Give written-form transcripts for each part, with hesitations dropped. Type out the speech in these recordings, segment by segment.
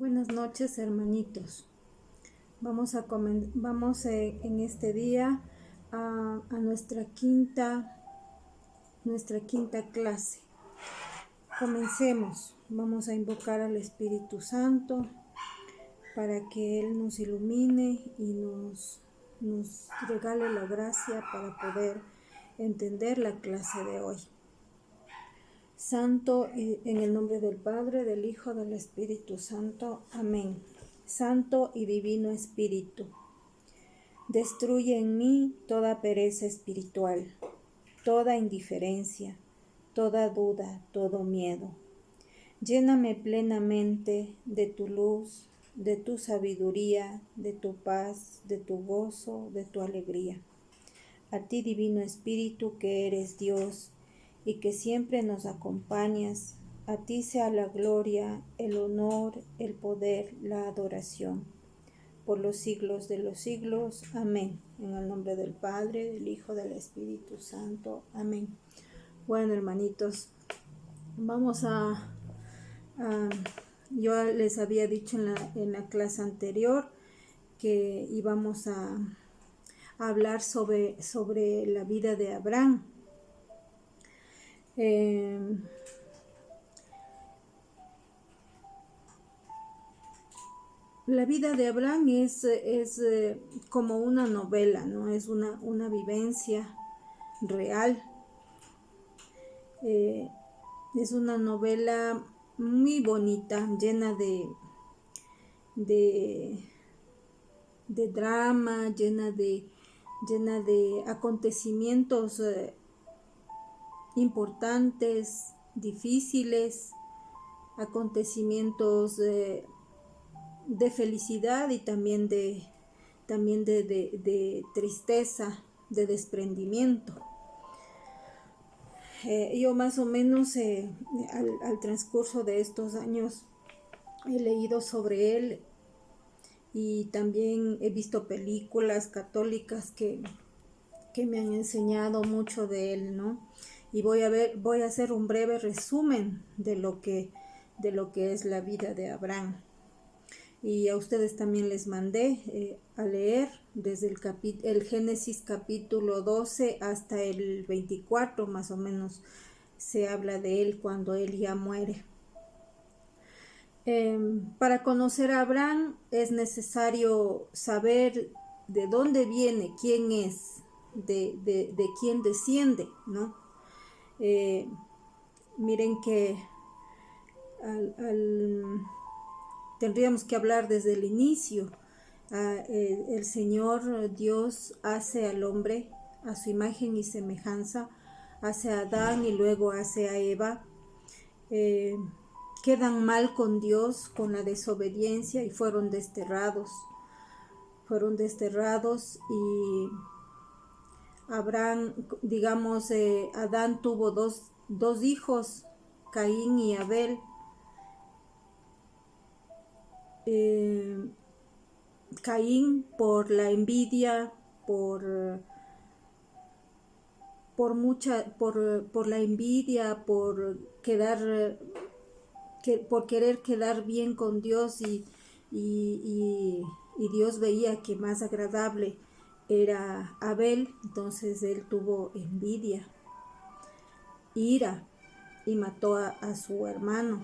Buenas noches, hermanitos. Vamos en este día a nuestra quinta clase. Comencemos. Vamos a invocar al Espíritu Santo para que Él nos ilumine y nos regale la gracia para poder entender la clase de hoy. Santo, en el nombre del Padre, del Hijo, del Espíritu Santo. Amén. Santo y Divino Espíritu, destruye en mí toda pereza espiritual, toda indiferencia, toda duda, todo miedo. Lléname plenamente de tu luz, de tu sabiduría, de tu paz, de tu gozo, de tu alegría. A ti, Divino Espíritu, que eres Dios y que siempre nos acompañas, a ti sea la gloria, el honor, el poder, la adoración, por los siglos de los siglos. Amén. En el nombre del Padre, del Hijo, del Espíritu Santo. Amén. Bueno, hermanitos, vamos yo les había dicho en la clase anterior que íbamos a hablar sobre la vida de Abraham. La vida de Abraham es como una novela, ¿no? Es una vivencia real. Es una novela muy bonita, llena de drama, llena de acontecimientos importantes, difíciles, acontecimientos de felicidad y también de tristeza, de desprendimiento. Yo más o menos al transcurso de estos años he leído sobre él y también he visto películas católicas que me han enseñado mucho de él, ¿no? Y voy a hacer un breve resumen de lo que es la vida de Abraham. Y a ustedes también les mandé a leer desde el Génesis capítulo 12 hasta el 24, más o menos se habla de él cuando él ya muere. Para conocer a Abraham es necesario saber de dónde viene, quién es, de quién desciende, ¿no? Miren que tendríamos que hablar desde el inicio. El Señor Dios hace al hombre a su imagen y semejanza, hace a Adán y luego hace a Eva. Quedan mal con Dios, con la desobediencia, y fueron desterrados y Abraham, digamos, Adán tuvo dos hijos, Caín y Abel. Caín por la envidia, por la envidia, por querer quedar bien con Dios y Dios veía que más agradable era Abel, entonces él tuvo envidia, ira y mató a su hermano.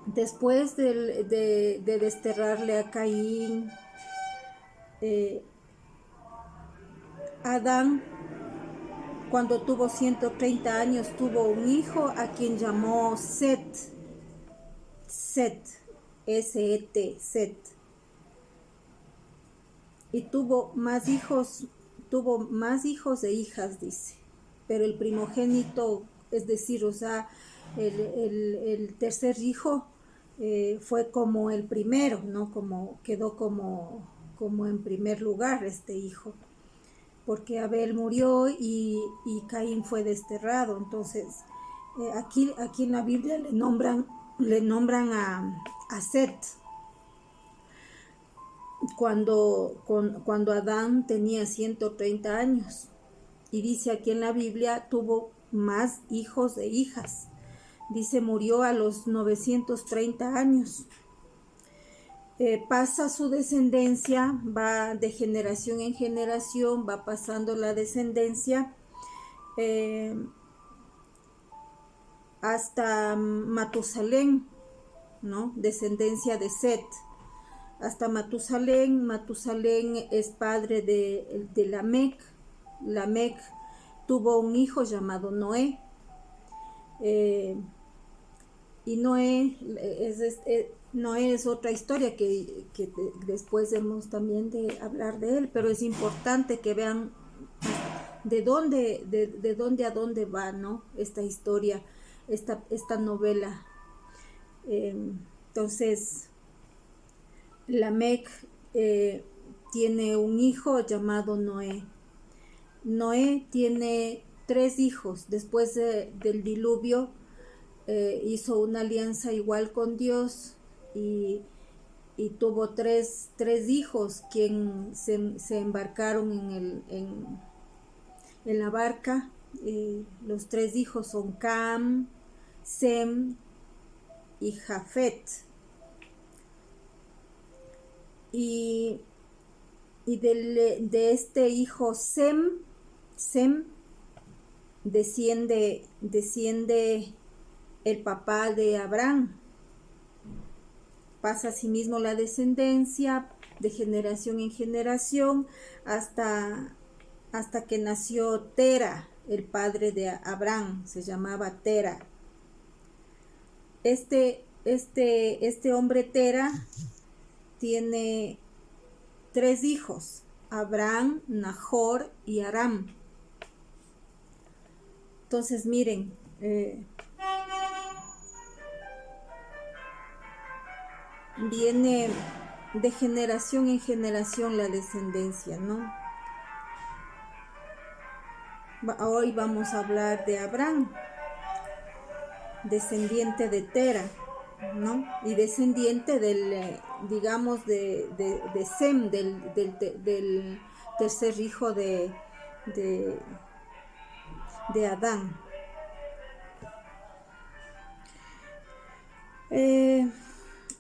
Después de desterrarle a Caín, Adán, cuando tuvo 130 años, tuvo un hijo a quien llamó Set, S-E-T, Set. Y tuvo más hijos e hijas, dice. Pero el primogénito, es decir, o sea, el tercer hijo fue como el primero, ¿no? Quedó como en primer lugar este hijo, porque Abel murió y Caín fue desterrado. Entonces aquí en la Biblia le nombran a Set cuando Adán tenía 130 años, y dice aquí en la Biblia tuvo más hijos e hijas, Dice, murió a los 930 años. Pasa su descendencia, va de generación en generación, va pasando la descendencia hasta Matusalén, ¿no? Descendencia de Set. Hasta Matusalén. Matusalén es padre de Lamec. Lamec tuvo un hijo llamado Noé. Y Noé es otra historia que después hemos también de hablar de él, pero es importante que vean de dónde a dónde va, ¿no? Esta historia, esta novela. Entonces, Lamec tiene un hijo llamado Noé. Noé tiene 3 hijos. Después del diluvio hizo una alianza igual con Dios y tuvo tres hijos quien se embarcaron en la barca. Los 3 hijos son Cam, Sem y Jafet. Y de este hijo Sem desciende el papá de Abraham. Pasa asimismo la descendencia de generación en generación hasta que nació Tera, el padre de Abraham, se llamaba Tera. Este hombre Tera tiene 3 hijos, Abraham, Nahor y Aram. Entonces miren, viene de generación en generación la descendencia, ¿no? Hoy vamos a hablar de Abraham, descendiente de Tera, ¿no? Y descendiente del, digamos, de Sem, del tercer hijo de Adán.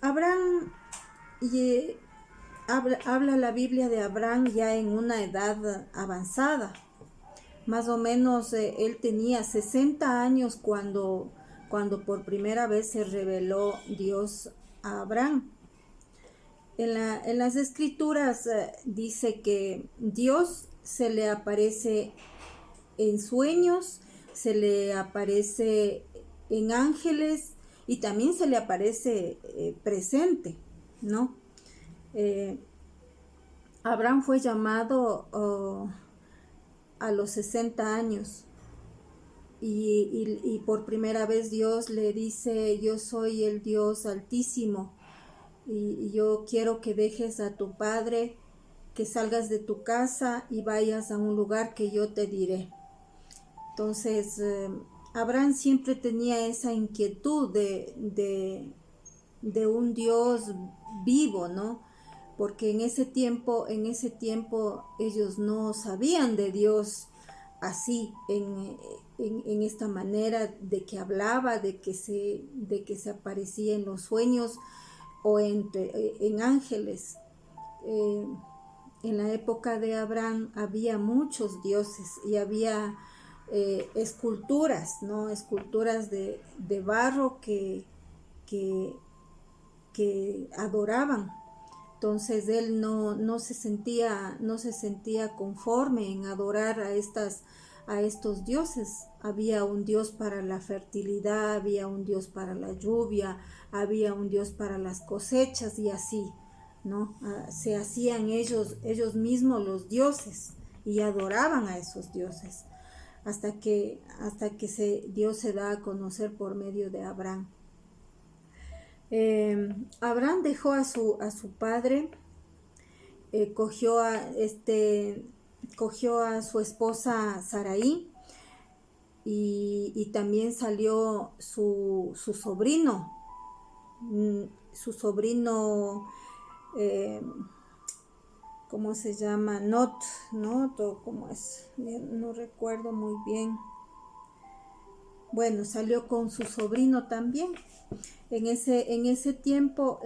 Abraham, habla la Biblia de Abraham ya en una edad avanzada. Más o menos él tenía 60 años cuando por primera vez se reveló Dios a Abraham. En las escrituras dice que Dios se le aparece en sueños, se le aparece en ángeles y también se le aparece presente, ¿no? Abraham fue llamado a los 60 años y por primera vez Dios le dice: yo soy el Dios Altísimo y yo quiero que dejes a tu padre, que salgas de tu casa y vayas a un lugar que yo te diré. Entonces Abraham siempre tenía esa inquietud de un Dios vivo, ¿no? Porque en ese tiempo ellos no sabían de Dios así, en esta manera de que hablaba, de que se aparecía en los sueños o en ángeles. En la época de Abraham había muchos dioses y había esculturas, ¿no? Esculturas de barro que adoraban. Entonces él no se sentía conforme en adorar a estos dioses. Había un Dios para la fertilidad, había un Dios para la lluvia, había un Dios para las cosechas y así, ¿no? Se hacían ellos mismos los dioses y adoraban a esos dioses hasta que Dios se da a conocer por medio de Abraham. Abraham dejó a su padre, cogió a su esposa Sarai y también salió su sobrino, ¿cómo se llama? Not, o cómo es, no recuerdo muy bien. bueno, salió con su sobrino también. En ese tiempo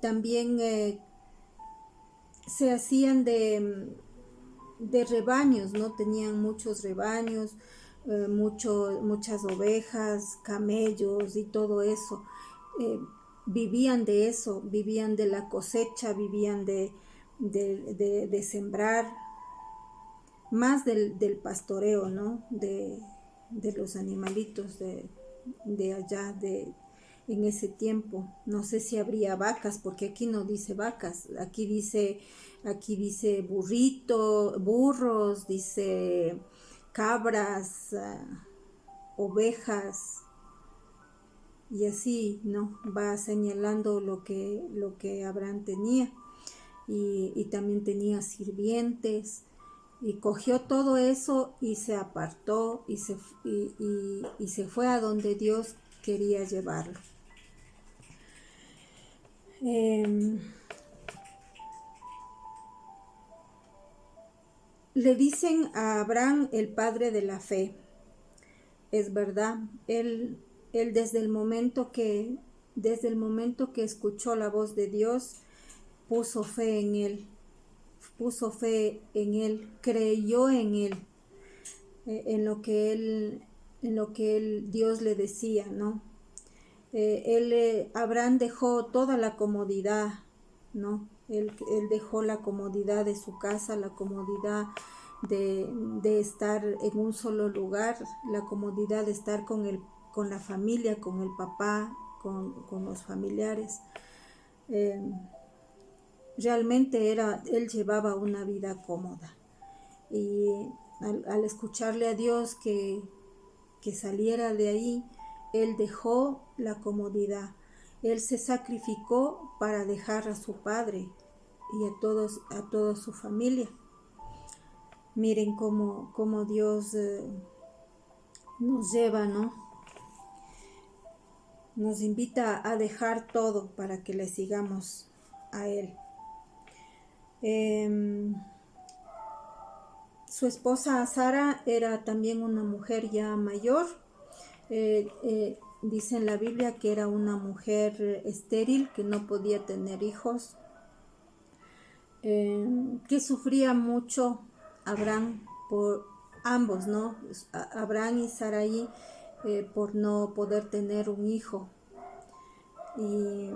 también se hacían de rebaños, ¿no? Tenían muchos rebaños, muchas ovejas, camellos y todo eso. Vivían de eso, vivían de la cosecha, vivían de sembrar, más del pastoreo, ¿no? De los animalitos de allá, en ese tiempo. No sé si habría vacas, porque aquí no dice vacas, aquí dice burros, dice cabras, ovejas, y así, ¿no? Va señalando lo que Abraham tenía, y también tenía sirvientes, y cogió todo eso y se apartó y se fue a donde Dios quería llevarlo. Le dicen a Abraham el padre de la fe. Es verdad, él desde el momento que escuchó la voz de Dios, puso fe en él, creyó en él, en lo que Dios le decía, ¿no? Abraham dejó toda la comodidad, ¿no? Él dejó la comodidad de su casa, la comodidad de estar en un solo lugar, la comodidad de estar con la familia, con el papá, con los familiares. Realmente él llevaba una vida cómoda, y al escucharle a Dios que saliera de ahí, él dejó la comodidad, él se sacrificó para dejar a su padre y a toda su familia. Miren cómo Dios nos lleva, ¿no? Nos invita a dejar todo para que le sigamos a él. Su esposa Sara era también una mujer ya mayor. Dice en la Biblia que era una mujer estéril, que no podía tener hijos, que sufría mucho Abraham por ambos, ¿no? Abraham y Sarai, por no poder tener un hijo. Y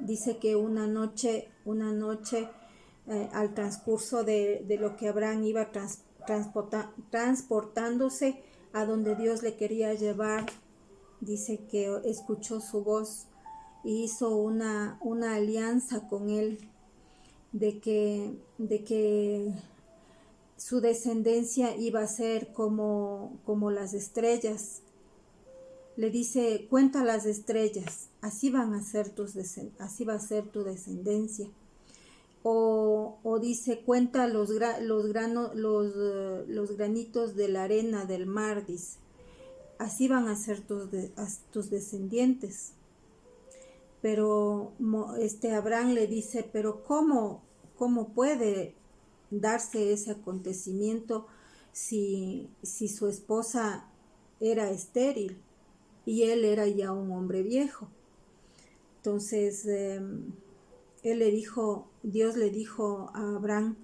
dice que una noche al transcurso de lo que Abraham iba transportándose a donde Dios le quería llevar, dice que escuchó su voz y hizo una alianza con él de que su descendencia iba a ser como las estrellas. Le dice: cuenta las estrellas, así va a ser tu descendencia. O dice: cuenta los granitos de la arena del mar, dice, así van a ser tus descendientes. Pero Abraham le dice: pero ¿cómo puede darse ese acontecimiento si su esposa era estéril y él era ya un hombre viejo? Entonces Dios le dijo a Abraham: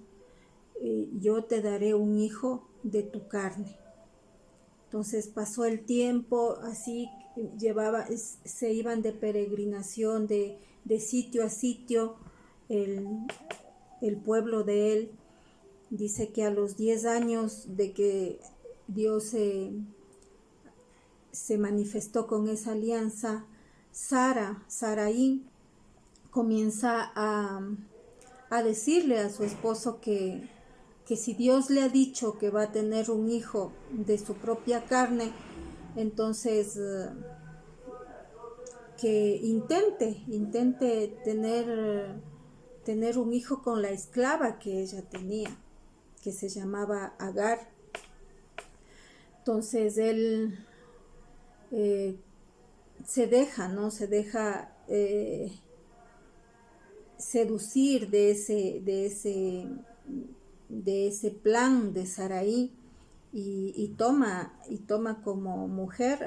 yo te daré un hijo de tu carne. Entonces pasó el tiempo, así se iban de peregrinación de sitio a sitio el pueblo de él. Dice que a los 10 años de que Dios se manifestó con esa alianza, Sarai comienza a decirle a su esposo que si Dios le ha dicho que va a tener un hijo de su propia carne, entonces que intente tener un hijo con la esclava que ella tenía, que se llamaba Agar. Entonces él se deja seducir de ese plan de Sarai, toma como mujer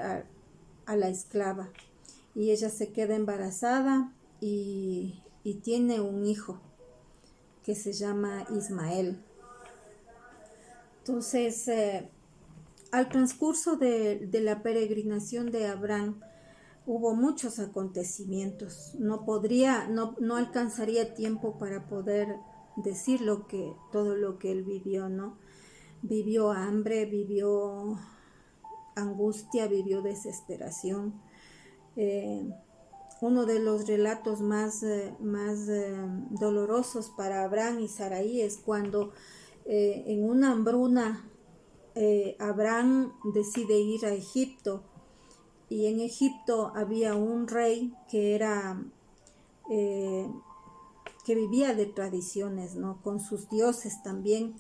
a la esclava. Y ella se queda embarazada y tiene un hijo que se llama Ismael. Entonces, al transcurso de la peregrinación de Abraham, hubo muchos acontecimientos. No alcanzaría tiempo para poder decir todo lo que él vivió, ¿no? Vivió hambre, vivió angustia, vivió desesperación. Uno de los relatos más dolorosos para Abraham y Sarai es cuando en una hambruna Abraham decide ir a Egipto, y en Egipto había un rey que vivía de tradiciones, ¿no? Con sus dioses también,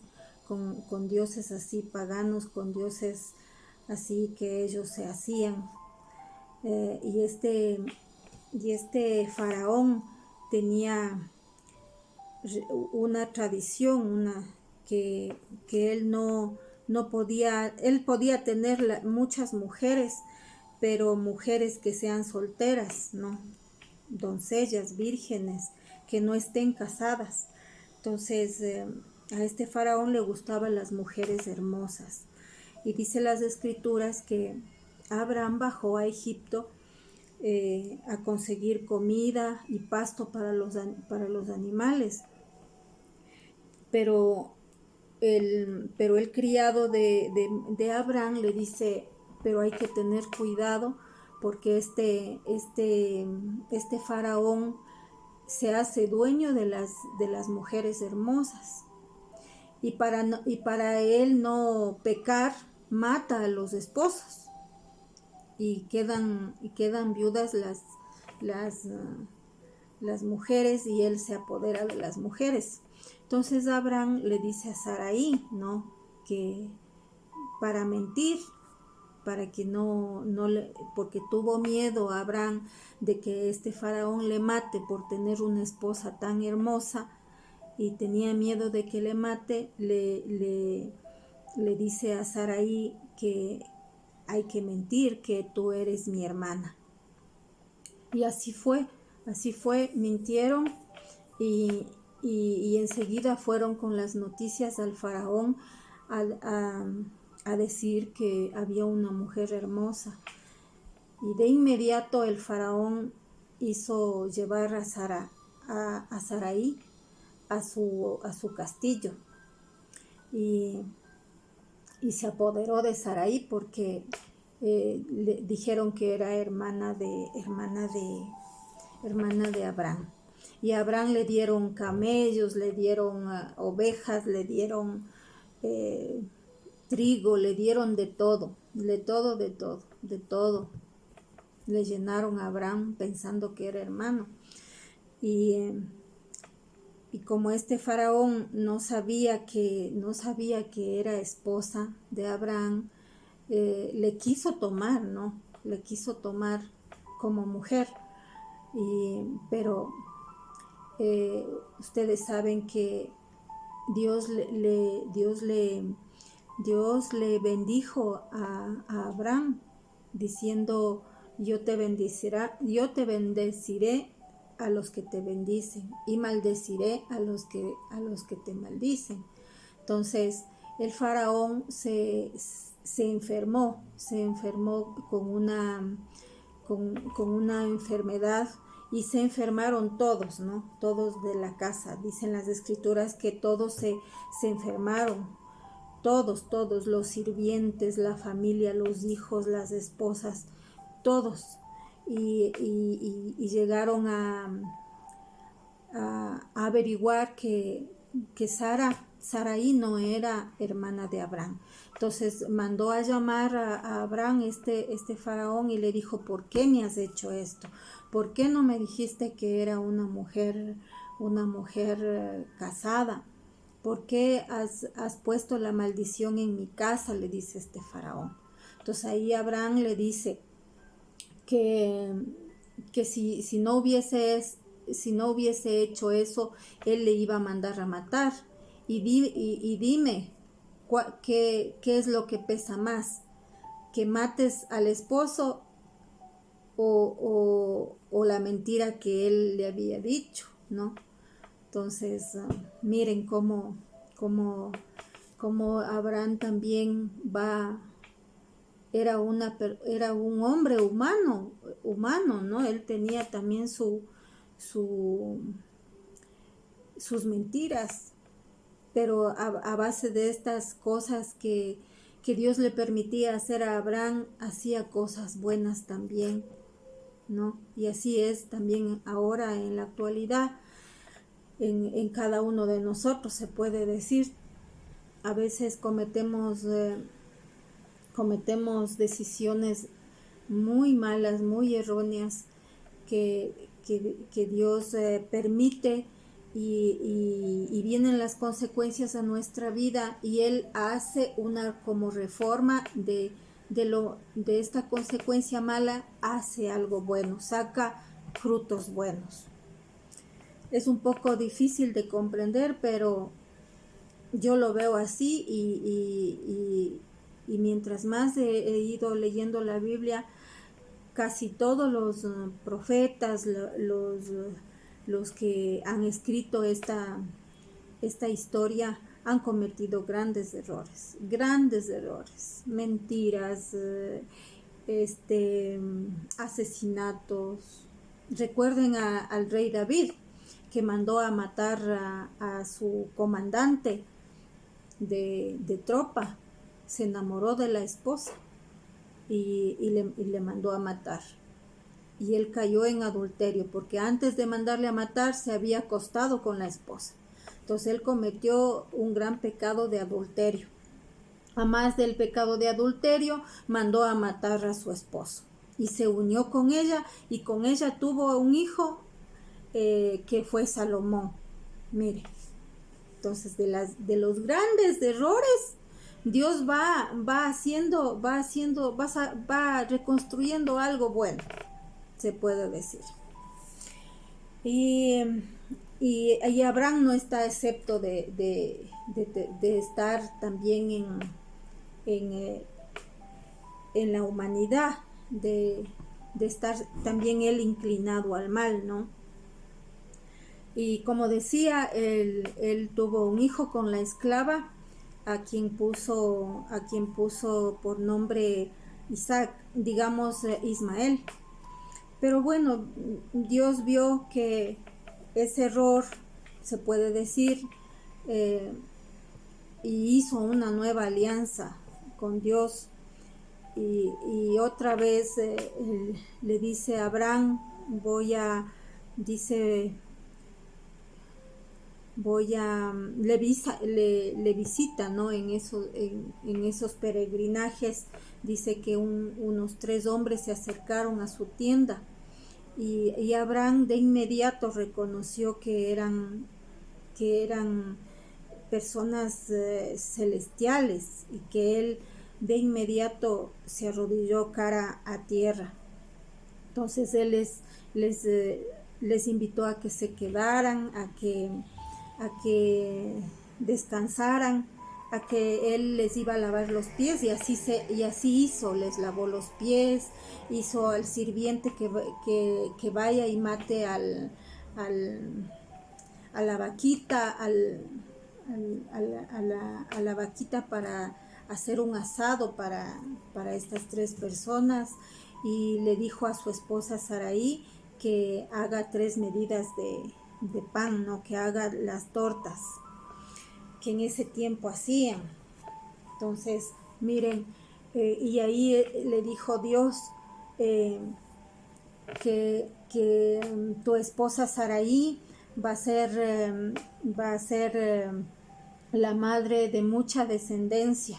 con dioses así paganos, con dioses así que ellos se hacían. Y este faraón tenía una tradición, que él no podía, él podía tener muchas mujeres, pero mujeres que sean solteras, ¿no? Doncellas, vírgenes, que no estén casadas. Entonces, a este faraón le gustaban las mujeres hermosas. Y dice las escrituras que Abraham bajó a Egipto a conseguir comida y pasto para los animales. Pero el criado de Abraham le dice, pero hay que tener cuidado porque este faraón se hace dueño de las mujeres hermosas, y para él no pecar, mata a los esposos y quedan viudas las mujeres, y él se apodera de las mujeres. Entonces Abraham le dice a Sarai, ¿no?, que para mentir, para que porque tuvo miedo a Abraham de que este faraón le mate por tener una esposa tan hermosa, y tenía miedo de que le mate, le dice a Sarai que hay que mentir, que tú eres mi hermana. Y así fue, mintieron, y enseguida fueron con las noticias al faraón a decir que había una mujer hermosa. Y de inmediato el faraón hizo llevar a Sarai a su castillo, y se apoderó de Sarai porque le dijeron que era hermana de Abraham. Y a Abraham le dieron camellos, le dieron ovejas, le dieron trigo, le dieron de todo. Le llenaron a Abraham pensando que era hermano. Y como este faraón no sabía que era esposa de Abraham, le quiso tomar, ¿no? Le quiso tomar como mujer. Pero ustedes saben que Dios le bendijo a Abraham diciendo, yo te bendeciré a los que te bendicen, y maldeciré a los que te maldicen. Entonces el faraón se enfermó con una enfermedad, y se enfermaron todos, ¿no? Todos de la casa. Dicen las escrituras que todos se enfermaron, todos, los sirvientes, la familia, los hijos, las esposas, todos. Y llegaron a averiguar que Sarai no era hermana de Abraham. Entonces mandó a llamar a Abraham este faraón, y le dijo, ¿por qué me has hecho esto? ¿Por qué no me dijiste que era una mujer casada? ¿Por qué has puesto la maldición en mi casa?, le dice este faraón. Entonces ahí Abraham le dice que si no hubiese hecho eso, él le iba a mandar a matar. Y dime, ¿qué es lo que pesa más? ¿Que mates al esposo o la mentira que él le había dicho, ¿no? Entonces, miren cómo Abraham también era un hombre humano, ¿no? Él tenía también sus mentiras, pero a base de estas cosas que Dios le permitía hacer a Abraham, hacía cosas buenas también, ¿no? Y así es también ahora en la actualidad, en cada uno de nosotros se puede decir. A veces cometemos decisiones muy malas, muy erróneas, que Dios permite, y vienen las consecuencias a nuestra vida, y Él hace una como reforma de esta consecuencia mala, hace algo bueno, saca frutos buenos. Es un poco difícil de comprender, pero yo lo veo así, y mientras más he ido leyendo la Biblia, casi todos los profetas, los que han escrito esta historia, han cometido grandes errores, mentiras, asesinatos. Recuerden al rey David, que mandó a matar a su comandante de tropa, se enamoró de la esposa y le mandó a matar. Y él cayó en adulterio, porque antes de mandarle a matar se había acostado con la esposa. Entonces él cometió un gran pecado de adulterio. A más del pecado de adulterio, mandó a matar a su esposo y se unió con ella, y con ella tuvo un hijo que fue Salomón. Mire, entonces de los grandes errores, Dios va reconstruyendo algo bueno, se puede decir. Y Abraham no está excepto de estar también en la humanidad, de estar también él inclinado al mal, ¿no? Y como decía, él tuvo un hijo con la esclava, a quien puso por nombre Isaac, digamos Ismael. Pero bueno, Dios vio que ese error, se puede decir, y hizo una nueva alianza con Dios, y otra vez le dice a Abraham, le visita, ¿no? En esos peregrinajes, dice que unos 3 hombres se acercaron a su tienda, y Abraham de inmediato reconoció que eran personas celestiales, y que él de inmediato se arrodilló cara a tierra. Entonces él les invitó a que se quedaran, a que descansaran, a que él les iba a lavar los pies, y así hizo, les lavó los pies, hizo al sirviente que vaya y mate a la vaquita, a la vaquita, para hacer un asado para estas 3 personas, y le dijo a su esposa Saraí que haga 3 medidas de pan, ¿no? Que haga las tortas que en ese tiempo hacían. Entonces, miren, y ahí le dijo Dios que tu esposa Saraí va a ser la madre de mucha descendencia,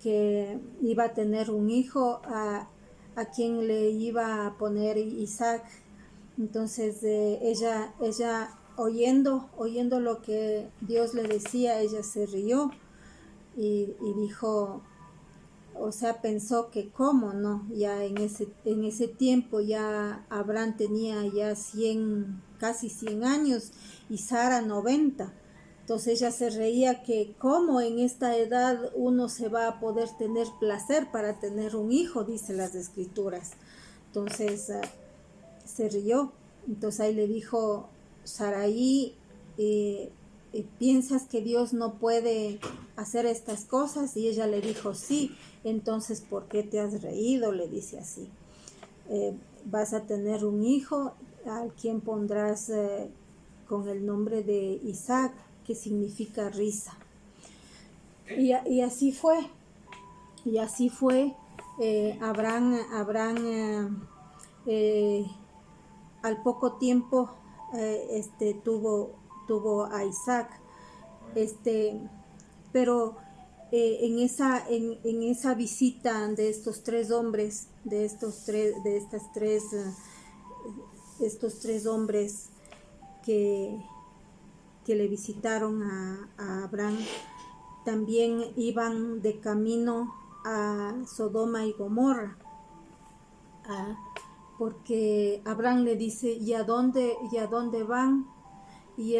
que iba a tener un hijo a quien le iba a poner Isaac. Entonces ella oyendo lo que Dios le decía, ella se rió y dijo, o sea, pensó que cómo, ¿no? Ya en ese tiempo ya Abraham tenía ya casi 100 años, y Sara 90. Entonces ella se reía que cómo en esta edad uno se va a poder tener placer para tener un hijo, dice las escrituras. Entonces se rió. Entonces ahí le dijo Saraí, ¿piensas que Dios no puede hacer estas cosas? Y ella le dijo, sí. Entonces, ¿por qué te has reído? Le dice así. Vas a tener un hijo al quien pondrás con el nombre de Isaac, que significa risa. Y así fue. Y así fue. Abraham al poco tiempo tuvo a Isaac. Pero en esa visita de estos tres hombres, estos tres hombres que le visitaron a Abraham, también iban de camino a Sodoma y Gomorra, porque Abraham le dice, ¿y a dónde van? Y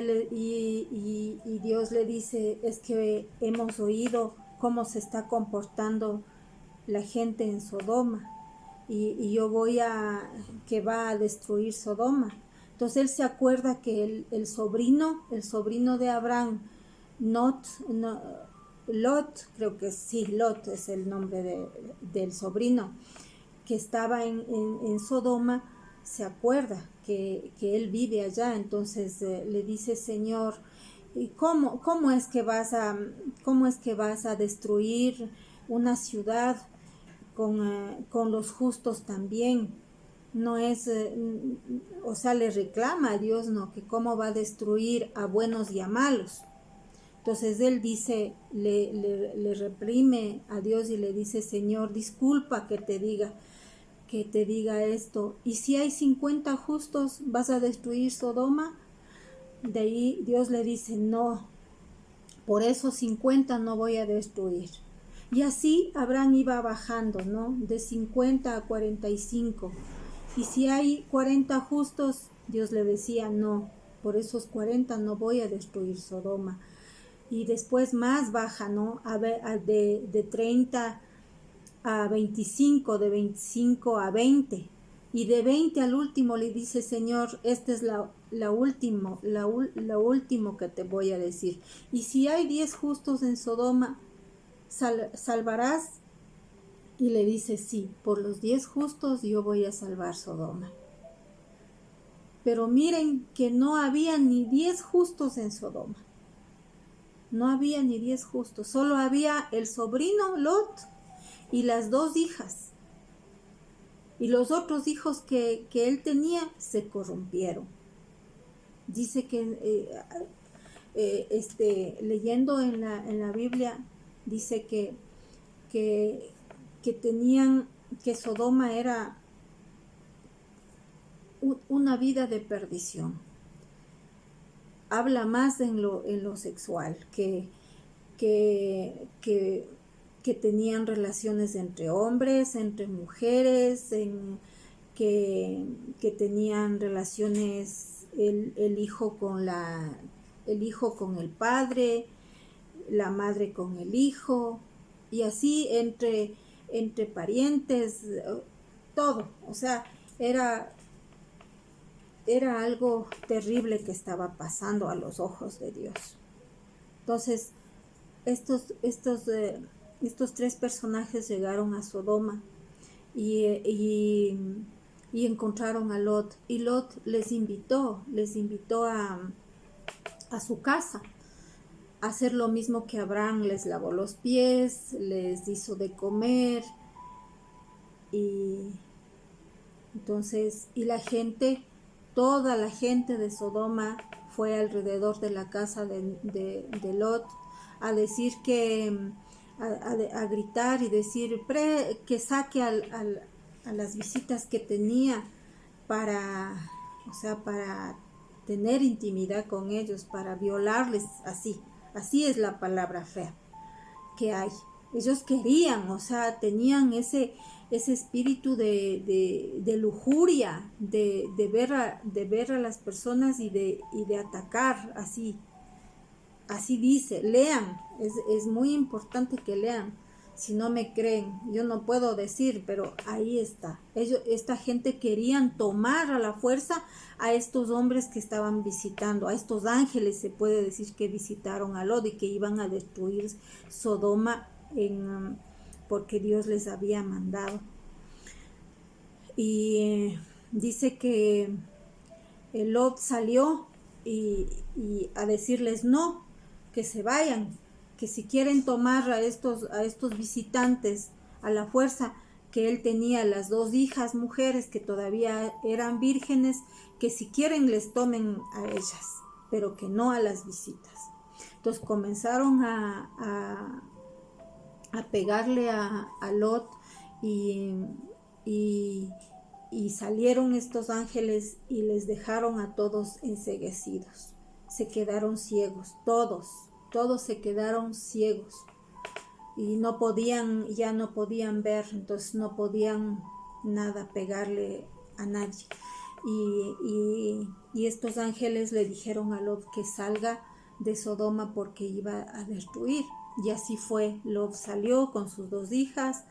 Dios le dice, es que hemos oído cómo se está comportando la gente en Sodoma, y yo que va a destruir Sodoma. Entonces él se acuerda que el sobrino de Abraham, Lot, creo que sí, Lot es el nombre del sobrino, que estaba en Sodoma, se acuerda que él vive allá. Entonces le dice, Señor, ¿cómo es que vas a destruir una ciudad con los justos también? No es, o sea, le reclama a Dios, ¿no? Que cómo va a destruir a buenos y a malos. Entonces él dice, le reprime a Dios y le dice, Señor, disculpa que te diga esto. ¿Y si hay 50 justos, vas a destruir Sodoma? De ahí Dios le dice, no, por esos 50 no voy a destruir. Y así Abraham iba bajando, ¿no? De 50 a 45. Y si hay 40 justos, Dios le decía, no, por esos 40 no voy a destruir Sodoma. Y después más baja, ¿no? De 30 a 25, de 25 a 20. Y de 20 al último le dice, Señor, esta es la último que te voy a decir. Y si hay 10 justos en Sodoma, ¿salvarás? Y le dice, sí, por los 10 justos yo voy a salvar Sodoma. Pero miren que no había ni 10 justos en Sodoma. No había ni 10 justos, solo había el sobrino Lot y las 2 hijas. Y los otros hijos que él tenía se corrompieron. Dice que leyendo en la Biblia, dice que Sodoma era una vida de perdición. Habla más en lo sexual, que tenían relaciones entre hombres, entre mujeres, que tenían relaciones el hijo con el padre, la madre con el hijo, y así entre parientes, todo. O sea, era algo terrible que estaba pasando a los ojos de Dios. Entonces, estos 3 personajes llegaron a Sodoma y encontraron a Lot, y Lot les invitó a su casa a hacer lo mismo que Abraham. Les lavó los pies, les hizo de comer, y entonces, y toda la gente de Sodoma fue alrededor de la casa de Lot a decir a gritar y decir que saque a las visitas que tenía para tener intimidad con ellos, para violarles. Así es la palabra fea que hay. Ellos querían, o sea, tenían ese espíritu de lujuria, de ver a las personas y de atacar así. así dice, lean, es muy importante que lean. Si no me creen, yo no puedo decir, pero ahí está. Esta gente querían tomar a la fuerza a estos hombres que estaban visitando, a estos ángeles, se puede decir, que visitaron a Lot y que iban a destruir Sodoma porque Dios les había mandado. Y dice que Lot salió y a decirles no, que se vayan, que si quieren tomar a estos visitantes a la fuerza, que él tenía las 2 hijas mujeres que todavía eran vírgenes, que si quieren les tomen a ellas, pero que no a las visitas. Entonces comenzaron a pegarle a Lot y salieron estos ángeles y les dejaron a todos enceguecidos. Se quedaron ciegos, todos se quedaron ciegos y ya no podían ver, entonces no podían nada pegarle a nadie. Y estos ángeles le dijeron a Lot que salga de Sodoma porque iba a destruir. Y así fue, Lot salió con sus 2 hijas.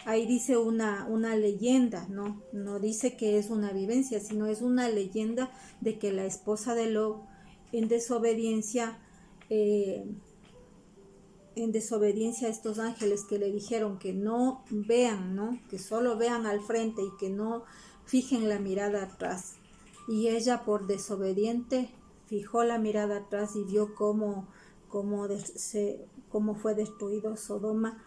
Ahí dice una leyenda, no dice que es una vivencia, sino es una leyenda de que la esposa de Lot, en desobediencia a estos ángeles que le dijeron que no vean, que solo vean al frente y que no fijen la mirada atrás. Y ella, por desobediente, fijó la mirada atrás y vio cómo fue destruido Sodoma.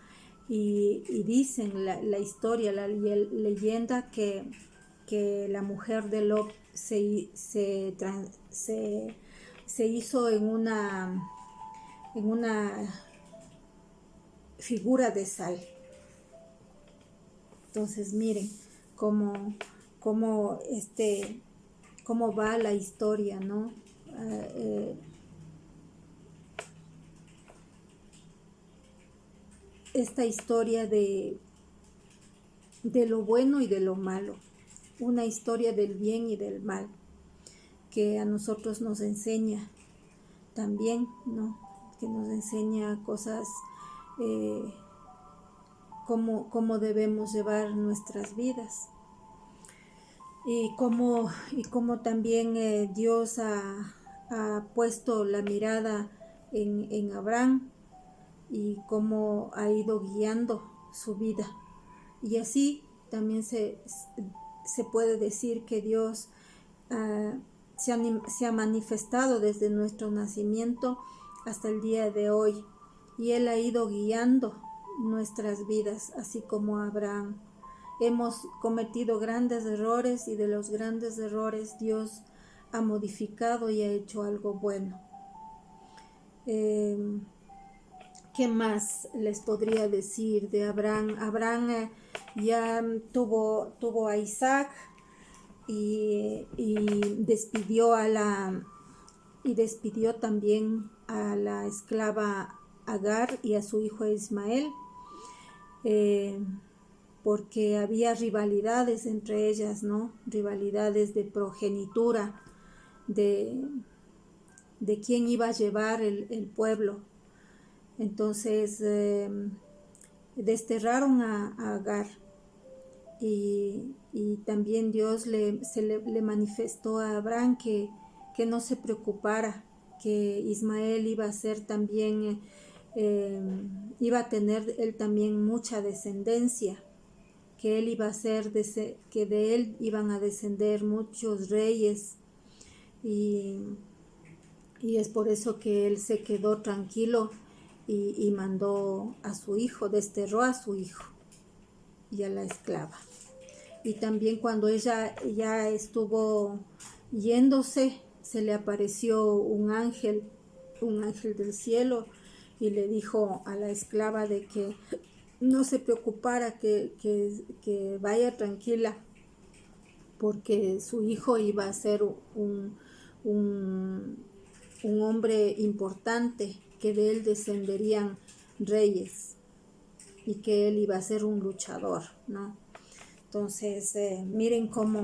Y dicen la historia, la leyenda, que la mujer de Lot se hizo en una figura de sal. Entonces miren cómo va la historia, ¿no? Esta historia de lo bueno y de lo malo, una historia del bien y del mal, que a nosotros nos enseña también, ¿no? Que nos enseña cosas, cómo debemos llevar nuestras vidas. Y cómo también Dios ha puesto la mirada en Abraham y cómo ha ido guiando su vida. Y así también se puede decir que Dios se ha manifestado desde nuestro nacimiento hasta el día de hoy. Y Él ha ido guiando nuestras vidas, así como Abraham. Hemos cometido grandes errores y de los grandes errores Dios ha modificado y ha hecho algo bueno. ¿Qué más les podría decir de Abraham? Abraham ya tuvo a Isaac y despidió también a la esclava Agar y a su hijo Ismael, porque había rivalidades entre ellas, ¿no? Rivalidades de progenitura, de quién iba a llevar el pueblo. Entonces desterraron a Agar y también Dios le manifestó a Abraham que no se preocupara, que Ismael iba a ser también, iba a tener él también mucha descendencia, que él iba a ser, que de él iban a descender muchos reyes, y es por eso que él se quedó tranquilo y mandó a su hijo, desterró a su hijo y a la esclava. Y también cuando ella ya estuvo yéndose, se le apareció un ángel del cielo y le dijo a la esclava de que no se preocupara, que vaya tranquila, porque su hijo iba a ser un hombre importante, que de él descenderían reyes y que él iba a ser un luchador, ¿no? Entonces miren cómo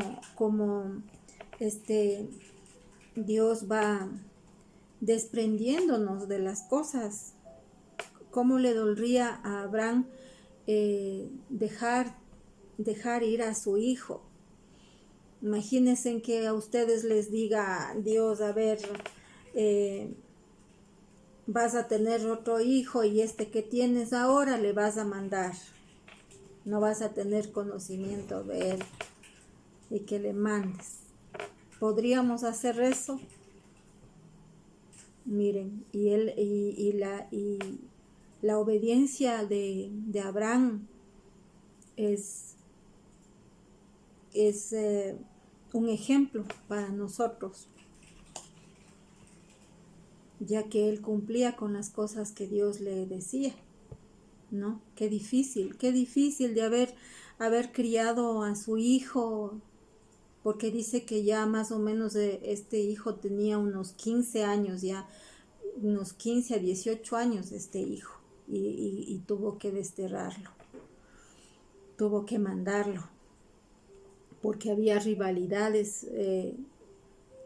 Dios va desprendiéndonos de las cosas. ¿Cómo le dolería a Abraham dejar ir a su hijo? Imagínense que a ustedes les diga Dios, a ver, vas a tener otro hijo y este que tienes ahora le vas a mandar. No vas a tener conocimiento de él y que le mandes. ¿Podríamos hacer eso? Miren, y la obediencia de Abraham es un ejemplo para nosotros, ya que él cumplía con las cosas que Dios le decía, ¿no? Qué difícil de haber criado a su hijo, porque dice que ya más o menos este hijo tenía unos 15 años, ya unos 15 a 18 años este hijo, y tuvo que desterrarlo, tuvo que mandarlo, porque había rivalidades.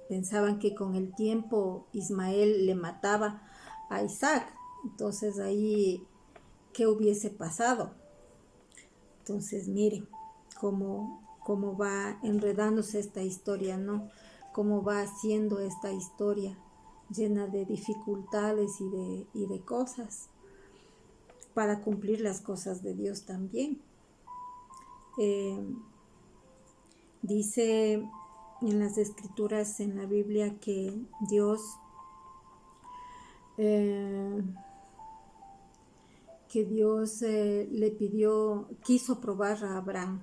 Pensaban que con el tiempo Ismael le mataba a Isaac. Entonces ahí, ¿qué hubiese pasado? Entonces miren cómo va enredándose esta historia, ¿no? Cómo va haciendo esta historia llena de dificultades y de cosas para cumplir las cosas de Dios también. Dice en las escrituras, en la Biblia, que Dios le quiso probar a Abraham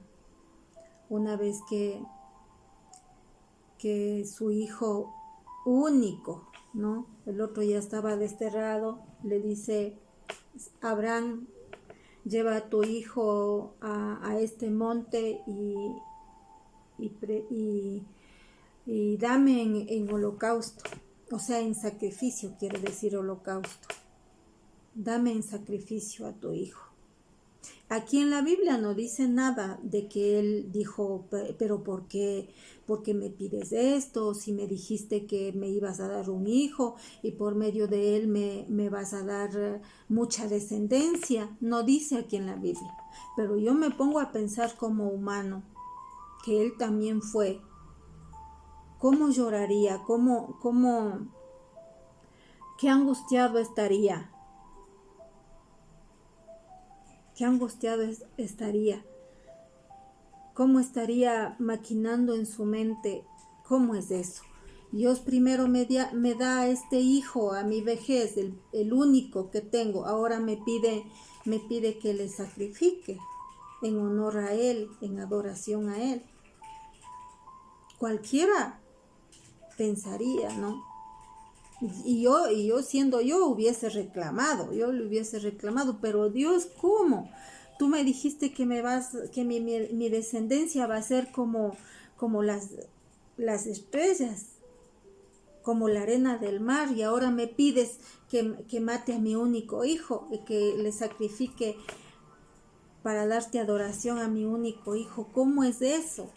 una vez que su hijo único, ¿no? El otro ya estaba desterrado, le dice: Abraham, lleva a tu hijo a este monte y dame en holocausto, o sea, en sacrificio, quiere decir holocausto. Dame en sacrificio a tu hijo. Aquí en la Biblia no dice nada de que él dijo, pero ¿por qué me pides esto? Si me dijiste que me ibas a dar un hijo y por medio de él me vas a dar mucha descendencia. No dice aquí en la Biblia. Pero yo me pongo a pensar como humano, que él también fue. ¿Cómo lloraría? ¿Qué angustiado estaría? Qué angustiado estaría. ¿Cómo estaría maquinando en su mente? ¿Cómo es eso? Dios primero me da a este hijo a mi vejez, el único que tengo. Ahora me pide que le sacrifique en honor a él, en adoración a él. Cualquiera pensaría, ¿no? Y yo siendo yo hubiese reclamado, pero Dios, ¿cómo? Tú me dijiste que mi descendencia va a ser como las estrellas, como la arena del mar, y ahora me pides que mate a mi único hijo y que le sacrifique para darte adoración a mi único hijo. ¿Cómo es eso?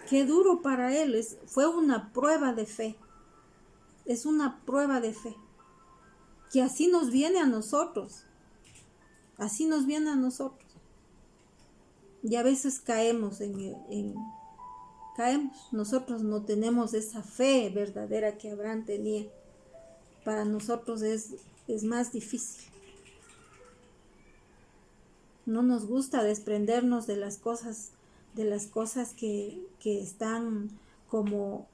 Qué duro para él, fue una prueba de fe. Es una prueba de fe. Que así nos viene a nosotros. Así nos viene a nosotros. Y a veces caemos caemos. Nosotros no tenemos esa fe verdadera que Abraham tenía. Para nosotros es más difícil. No nos gusta desprendernos de las cosas que están como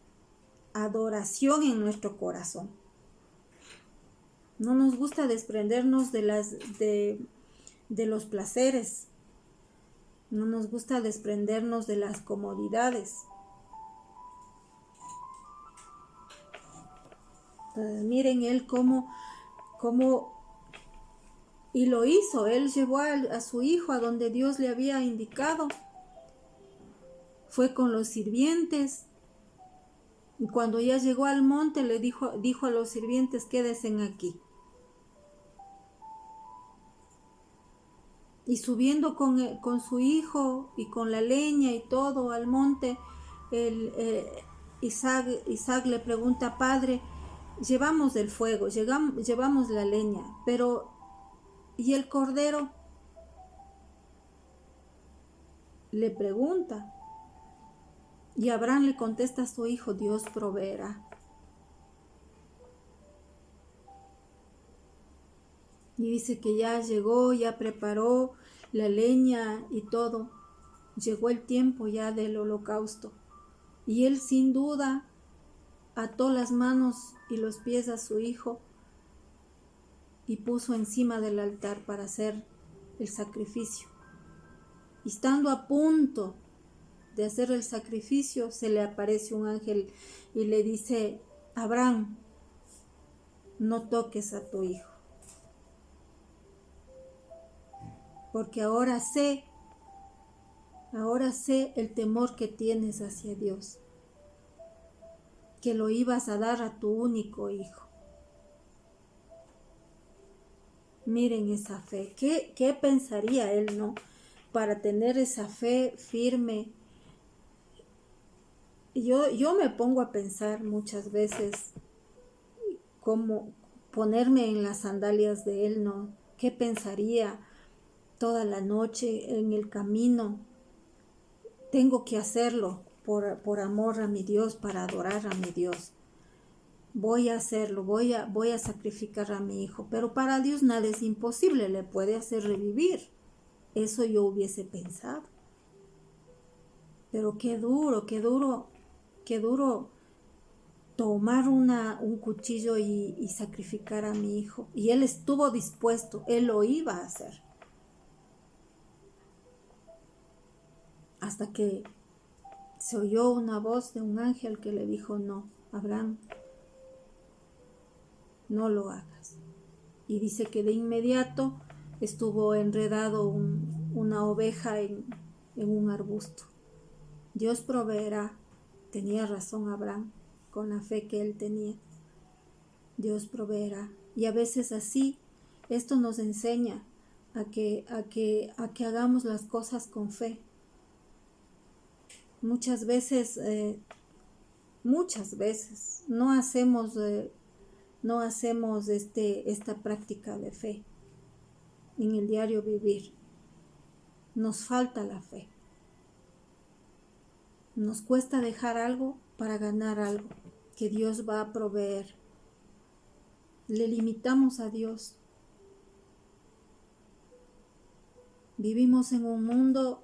adoración en nuestro corazón. No nos gusta desprendernos de los placeres. No nos gusta desprendernos de las comodidades. Miren él cómo y lo hizo. Él llevó a su hijo a donde Dios le había indicado. Fue con los sirvientes. Y cuando ya llegó al monte, le dijo a los sirvientes: quédense aquí. Y subiendo con su hijo y con la leña y todo al monte, Isaac le pregunta, Padre, llevamos el fuego, llevamos la leña, pero ¿y el cordero? Le pregunta. Y Abraham le contesta a su hijo, Dios proveerá. Y dice que ya llegó, ya preparó la leña y todo. Llegó el tiempo ya del holocausto. Y él sin duda ató las manos y los pies a su hijo y puso encima del altar para hacer el sacrificio. Y estando a punto de hacer el sacrificio, se le aparece un ángel y le dice, Abraham, no toques a tu hijo, porque ahora sé el temor que tienes hacia Dios, que lo ibas a dar a tu único hijo. Miren esa fe, ¿qué pensaría él, no? Para tener esa fe firme. Yo me pongo a pensar muchas veces cómo ponerme en las sandalias de él, ¿no? ¿Qué pensaría toda la noche en el camino? Tengo que hacerlo por amor a mi Dios, para adorar a mi Dios. Voy a hacerlo, voy a sacrificar a mi hijo, pero para Dios nada es imposible, le puede hacer revivir. Eso yo hubiese pensado. Pero qué duro tomar un cuchillo y sacrificar a mi hijo. Y él estuvo dispuesto, él lo iba a hacer. Hasta que se oyó una voz de un ángel que le dijo, no, Abraham, no lo hagas. Y dice que de inmediato estuvo enredado una oveja en un arbusto. Dios proveerá. Tenía razón Abraham con la fe que él tenía. Dios proveerá. Y a veces así, esto nos enseña a que hagamos las cosas con fe. Muchas veces no hacemos esta práctica de fe en el diario vivir. Nos falta la fe. Nos cuesta dejar algo para ganar algo que Dios va a proveer. Le limitamos a Dios. Vivimos en un mundo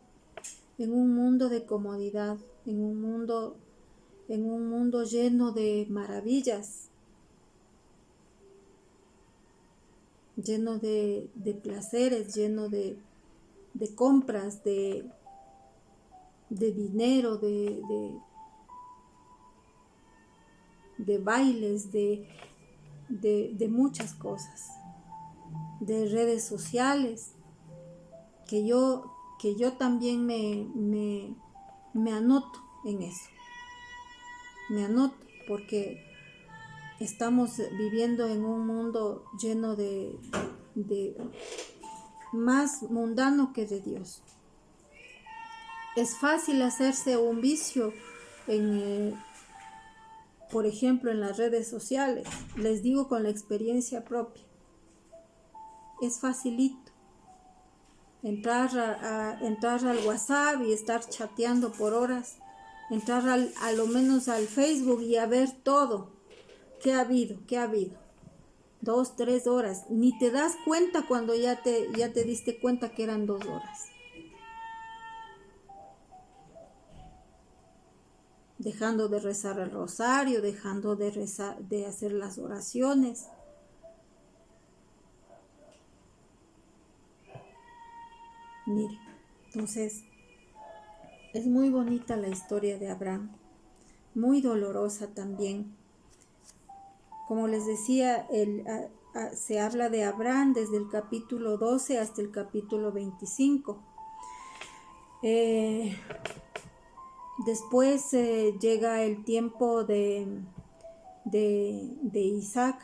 de comodidad, en un mundo lleno de maravillas, lleno de placeres, lleno de compras, de dinero, de bailes, de muchas cosas, de redes sociales, que yo también me anoto en eso. Me anoto porque estamos viviendo en un mundo lleno de más mundano que de Dios. Es fácil hacerse un vicio por ejemplo, en las redes sociales. Les digo con la experiencia propia. Es facilito entrar al WhatsApp y estar chateando por horas. Entrar a lo menos al Facebook y a ver todo. ¿Qué ha habido? 2, 3 horas. Ni te das cuenta cuando ya te diste cuenta que eran 2 horas. Dejando de rezar el rosario, dejando de hacer las oraciones. Mire, entonces es muy bonita la historia de Abraham, muy dolorosa también. Como les decía, se habla de Abraham desde el capítulo 12 hasta el capítulo 25. Después llega el tiempo de Isaac,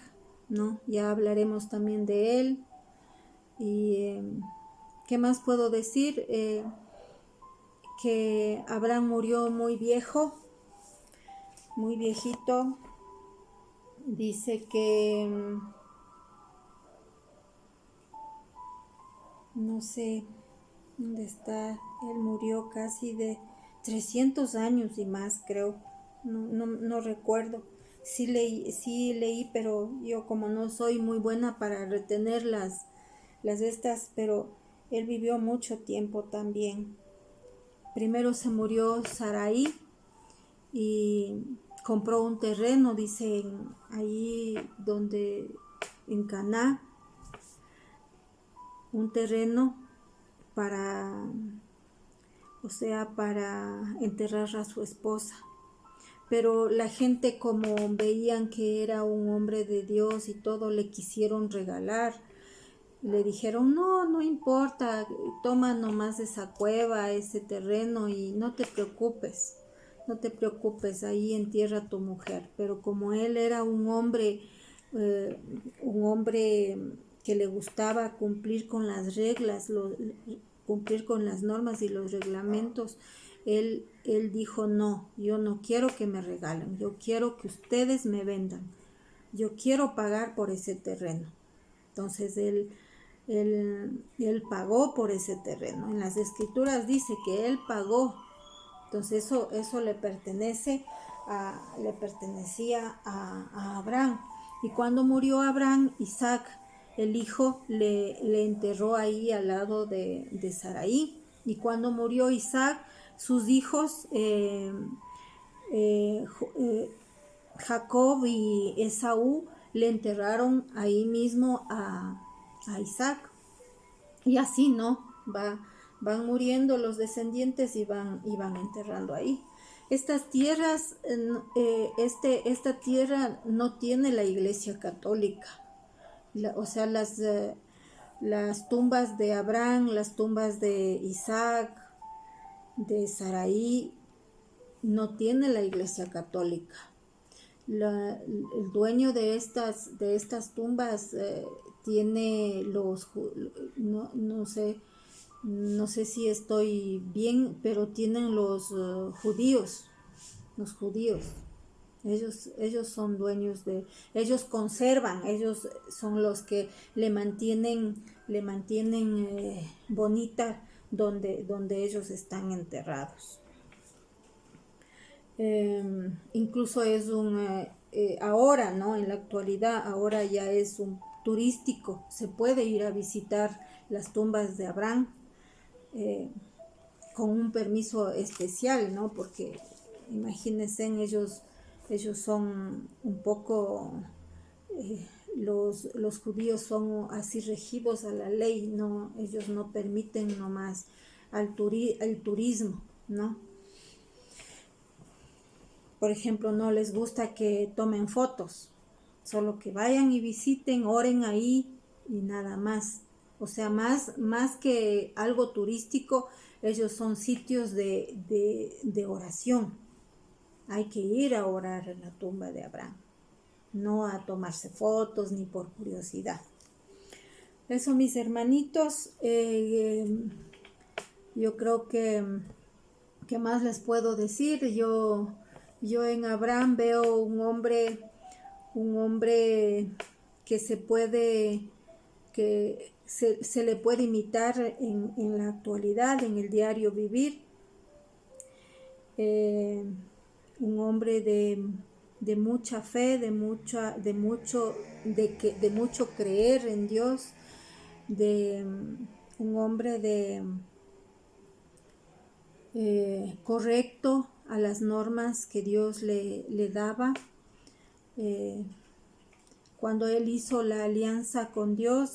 ¿no? Ya hablaremos también de él. Y ¿qué más puedo decir? Que Abraham murió muy viejo, muy viejito. Dice que, no sé dónde está, él murió casi de 300 años y más, creo. No recuerdo. Sí leí, pero yo como no soy muy buena para retener las estas, pero él vivió mucho tiempo también. Primero se murió Sarai y compró un terreno, dice, ahí donde, en Caná, un terreno para, o sea, para enterrar a su esposa. Pero la gente, como veían que era un hombre de Dios y todo, le quisieron regalar. Le dijeron, no importa, toma nomás esa cueva, ese terreno y no te preocupes, ahí entierra a tu mujer. Pero como él era un hombre que le gustaba cumplir con las reglas, cumplir con las normas y los reglamentos, él dijo, no, yo no quiero que me regalen, yo quiero que ustedes me vendan, yo quiero pagar por ese terreno. Entonces él pagó por ese terreno. En las escrituras dice que él pagó. Entonces eso le pertenecía a Abraham. Y cuando murió Abraham, Isaac, el hijo, le enterró ahí al lado de Sarai. Y cuando murió Isaac, sus hijos, Jacob y Esaú, le enterraron ahí mismo a Isaac. Y así, ¿no? Van muriendo los descendientes y van enterrando ahí. Estas tierras, esta tierra no tiene la Iglesia Católica. O sea, las tumbas de Abraham, las tumbas de Isaac, de Sarai, no tiene la Iglesia Católica. El dueño de estas tumbas tiene no sé si estoy bien, pero tienen los judíos. Ellos son dueños ellos conservan, ellos son los que le mantienen bonita donde ellos están enterrados. Incluso es ahora, ¿no? En la actualidad, ahora ya es un turístico, se puede ir a visitar las tumbas de Abraham con un permiso especial, ¿no? Porque imagínense, ellos son un poco, los judíos son así regidos a la ley, ¿no? Ellos no permiten nomás el turismo, ¿no? Por ejemplo, no les gusta que tomen fotos, solo que vayan y visiten, oren ahí y nada más. O sea, más que algo turístico, ellos son sitios de oración. Hay que ir a orar en la tumba de Abraham, no a tomarse fotos ni por curiosidad. Eso, mis hermanitos, yo creo que ¿qué más les puedo decir? Yo en Abraham veo un hombre que se le puede imitar en la actualidad, en el diario vivir. Un hombre de mucha fe, de mucho creer en Dios, un hombre correcto a las normas que Dios le daba. Cuando él hizo la alianza con Dios,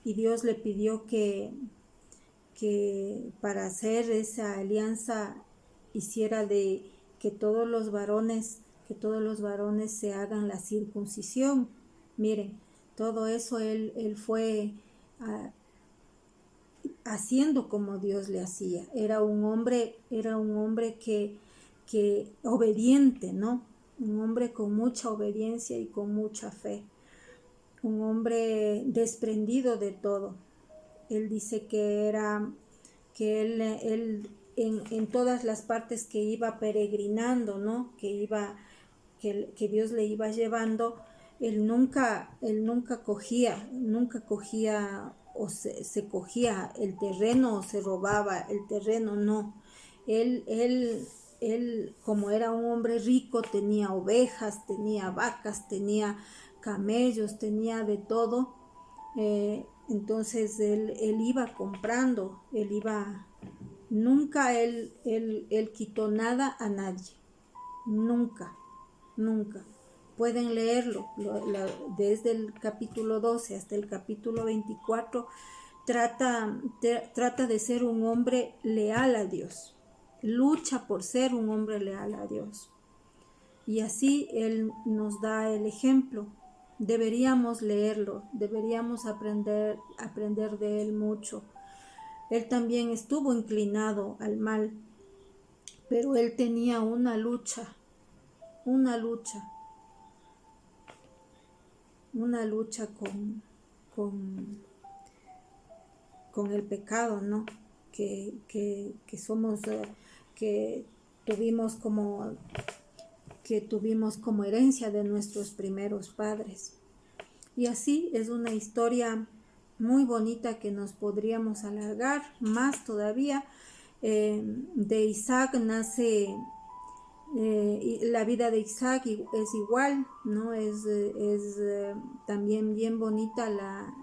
y Dios le pidió que para hacer esa alianza hiciera de que todos los varones se hagan la circuncisión. Miren, todo eso él fue haciendo como Dios le hacía. Era un hombre que obediente, ¿no? Un hombre con mucha obediencia y con mucha fe. Un hombre desprendido de todo. Él dice que él en todas las partes que iba peregrinando, ¿no? Que iba que Dios le iba llevando, él nunca cogía o se cogía el terreno o se robaba el terreno, no. Él, como era un hombre rico, tenía ovejas, tenía vacas, tenía camellos, tenía de todo. Entonces él iba comprando, nunca él quitó nada a nadie, nunca. Pueden leerlo, desde el capítulo 12 hasta el capítulo 24, trata de ser un hombre leal a Dios, lucha por ser un hombre leal a Dios. Y así Él nos da el ejemplo. Deberíamos leerlo, deberíamos aprender de Él mucho. Él también estuvo inclinado al mal, pero Él tenía una lucha con el pecado, ¿no? Que somos, que tuvimos como herencia de nuestros primeros padres. Y así es una historia muy bonita que nos podríamos alargar más todavía. De Isaac nace, la vida de Isaac es igual, ¿no? Es también bien bonita la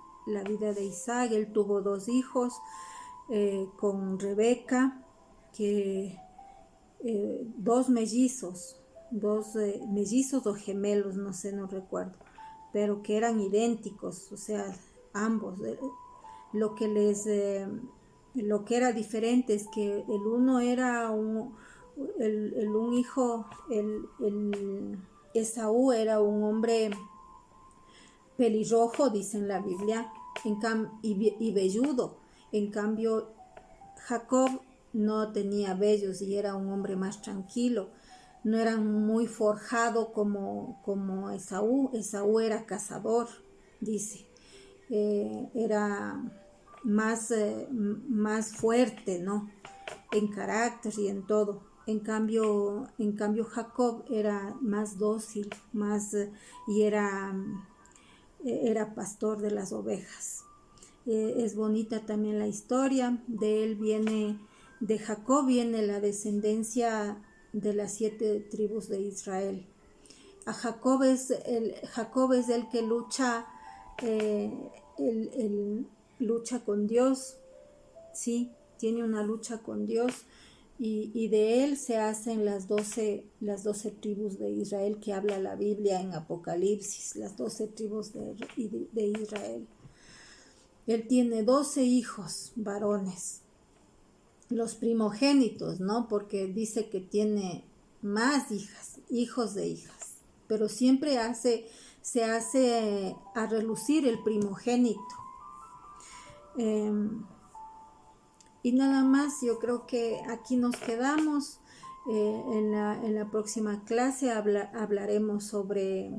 vida de Isaac. Él tuvo 2 hijos con Rebeca, que 2 mellizos, mellizos o gemelos, no sé, no recuerdo, pero que eran idénticos, o sea, ambos. Lo que era diferente es que el uno era un hijo, Esaú era un hombre pelirrojo, dice en la Biblia, y velludo. En cambio, Jacob no tenía vellos y era un hombre más tranquilo. No era muy forjado como Esaú. Esaú era cazador, dice. Era más fuerte, ¿no? En carácter y en todo. En cambio Jacob era más dócil, y era pastor de las ovejas. Es bonita también la historia. De Jacob viene la descendencia de las 7 tribus de Israel. Jacob es el que lucha, lucha con Dios, ¿sí? Tiene una lucha con Dios, y de él se hacen las 12 tribus de Israel que habla la Biblia en Apocalipsis, las 12 tribus de Israel. Él tiene 12 hijos varones, los primogénitos, ¿no? Porque dice que tiene más hijos de hijas, pero siempre se hace a relucir el primogénito. Y nada más, yo creo que aquí nos quedamos. En la próxima clase hablaremos sobre,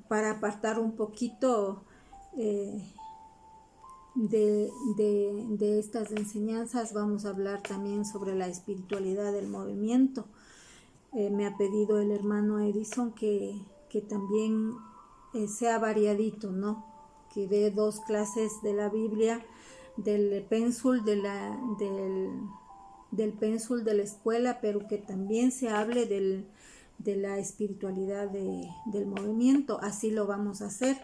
para apartar un poquito de estas enseñanzas, vamos a hablar también sobre la espiritualidad del movimiento. Me ha pedido el hermano Edison que también sea variadito, ¿no? Que dé 2 clases de la Biblia, del pénsul del pénsul de la escuela, pero que también se hable de la espiritualidad del movimiento. Así lo vamos a hacer.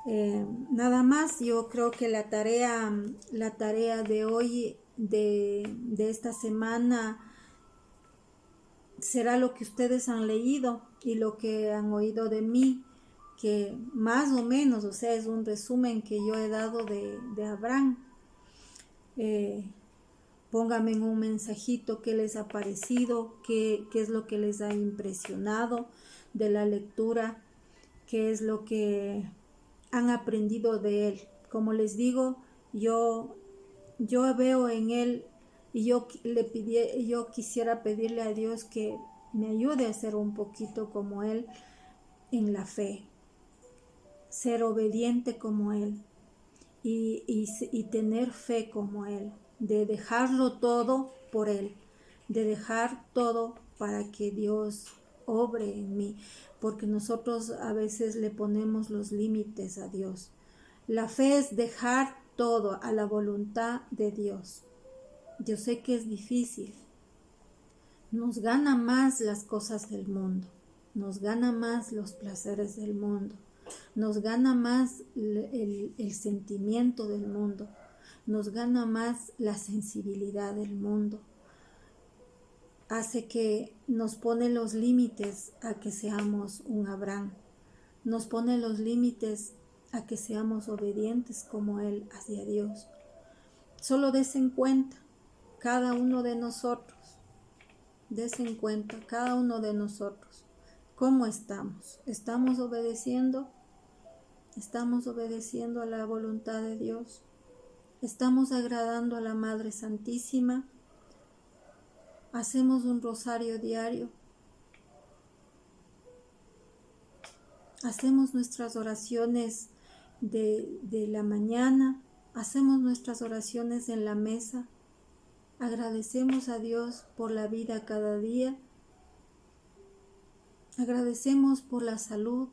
Nada más, yo creo que la tarea de hoy, de esta semana, será lo que ustedes han leído y lo que han oído de mí, que más o menos, o sea, es un resumen que yo he dado de Abraham. Pónganme en un mensajito qué les ha parecido, qué es lo que les ha impresionado de la lectura, qué es lo que han aprendido de él. Como les digo, yo veo en él, y yo quisiera pedirle a Dios que me ayude a ser un poquito como él en la fe, ser obediente como él y tener fe como él, de dejarlo todo por él, de dejar todo para que Dios obre en mí, porque nosotros a veces le ponemos los límites a Dios. La fe es dejar todo a la voluntad de Dios. Yo sé que es difícil. Nos gana más las cosas del mundo, nos gana más los placeres del mundo, nos gana más el sentimiento del mundo, nos gana más la sensibilidad del mundo. Hace que nos pone los límites a que seamos un Abraham, nos pone los límites a que seamos obedientes como Él hacia Dios. Solo des en cuenta cada uno de nosotros. Des en cuenta cada uno de nosotros cómo estamos. ¿Estamos obedeciendo? ¿Estamos obedeciendo a la voluntad de Dios? ¿Estamos agradando a la Madre Santísima? ¿Hacemos un rosario diario? ¿Hacemos nuestras oraciones de la mañana? ¿Hacemos nuestras oraciones en la mesa? ¿Agradecemos a Dios por la vida cada día? ¿Agradecemos por la salud?